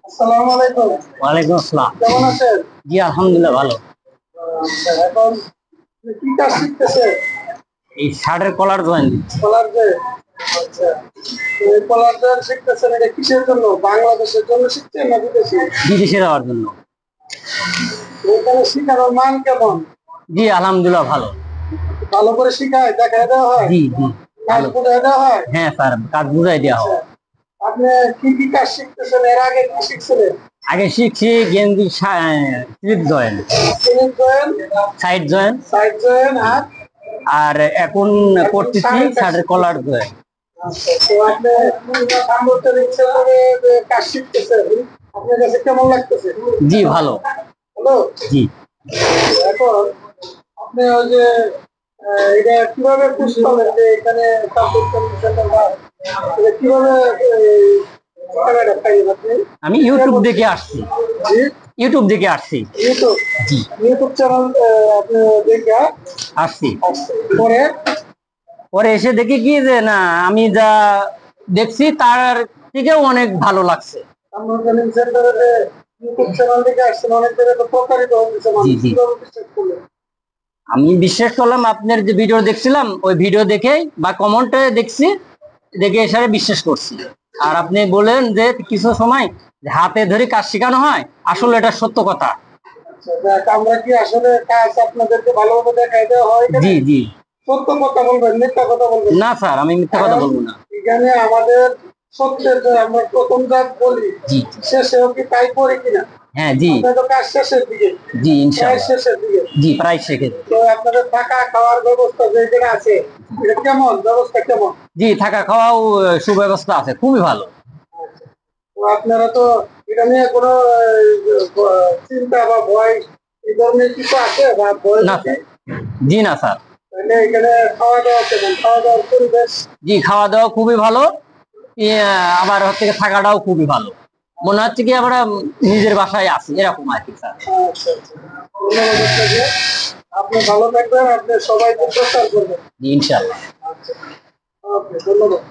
আসসালামু আলাইকুম। ওয়ালাইকুম আসসালাম। কেমন আছেন? জি আলহামদুলিল্লাহ ভালো। আচ্ছা, এখন কি কাজ শিখতেছে? এই শার্টের কলার জয়েন দিচ্ছি। কলার যে, আচ্ছা, তো এই কলার যে শিখতেছেন, এটা কিসের জন্য? বাংলাদেশের জন্য শিখছেন না বিদেশি? বিদেশে যাওয়ার জন্য। এখানে শিখানোর মান কেমন? জি আলহামদুলিল্লাহ ভালো। ভালো করে শিখায়, দেখায় দেওয়া হয়, জি জি কাজ ভালো। বুঝায় দেওয়া হয়? হ্যাঁ স্যার, কাজ বুঝাই দেওয়া আচ্ছা, হয়। আপনি কি কি কাজ শিখতেছেন? এর আগে কি শিখছিলেন? আগে শিখছি গেঞ্জি slip join, slip join, side join, side join, আর আর এখন এখন করতেছি শাড়ির কাজ শার্টের কলার শিখতেছেন। জয়েন। আচ্ছা, তো আপনি সাংগঠনিক সেভাবে যে কাজ শিখতেছেন, আপনার কাছে কেমন লাগতেছে? জি ভালো। হ্যালো, জি এখন আপনি ওই যে এটা কিভাবে খুঁজে পাবেন যে এখানে সাংগঠনিক সেন্টার বা এটা কিভাবে ঠিকানাটা পাইলেন আপনি? আমি ইউটিউব দেখে আসছি। জি, ইউটিউব দেখে আসছি। ইউটিউব, জি ইউটিউব চ্যানেল আপনি দেখে আসছি। আসছেন। পরে পরে এসে দেখি কি যে না, আমি যা দেখছি তার থেকেও অনেক ভালো লাগছে। সাংগঠনিক সেন্টারে যে ইউটিউব চ্যানেল দেখে আসছেন, অনেক জায়গায় তো প্রতারিত হচ্ছে জি মানুষ, জি কিভাবে বিশ্বাস করলেন? আমি বিশ্বাস করলাম আপনার যে ভিডিও দেখছিলাম ওই ভিডিও দেখেই বা কমেন্টে দেখছি, দেখে এসে বিশ্বাস করছি। আর আপনি বলেন যে কিছু সময় যে হাতে ধরে কাজ শেখানো হয়, আসলে এটা সত্য কথা। আচ্ছা, দেখ, আমরা কি আসলে কাজ আপনাদেরকে ভালোভাবে দেখাই দেওয়া হয় এখানে? জি জি সত্য কথা বলবেন, মিথ্যা কথা বলবেন না। না স্যার, আমি মিথ্যা কথা কারণ বলবো না। এখানে আমাদের সত্যের যে আমরা প্রথম যা বলি, জি শেষেও কি তাই করি কিনা? হ্যাঁ জি আমরা তো কাজ শেষের দিকে, জি প্রায় ইনশাল্লাহ। শেষের দিকে। জি প্রায় শিখে। তো আপনাদের থাকা খাওয়ার ব্যবস্থা যেখানে আছে, এটা কেমন, ব্যবস্থা কেমন? জি থাকা খাওয়াও সুব্যবস্থা আছে, খুবই ভালো। আচ্ছা, তো আপনারা তো এটা নিয়ে কোনো চিন্তা বা ভয় এই ধরনের কিছু আছে বা ভয় না ভীতি? স্যার। জি না স্যার। তাহলে এখানে খাওয়া দাওয়া কেমন, খাওয়া দাওয়ার পরিবেশ? জি খাওয়া দাওয়া খুবই ভালো। আবার হচ্ছে গিয়ে থাকাটাও খুবই ভালো। মনে হচ্ছে কি আমরা নিজের বাসায় আছি এরকম আর কি স্যার। আচ্ছা, আচ্ছা, ধন্যবাদ আপনাকে। আপনি ভালো থাকবেন, আপনি সবাইকে প্রচার করবেন। জি ইনশাল্লাহ। আচ্ছা, ওকে, ধন্যবাদ।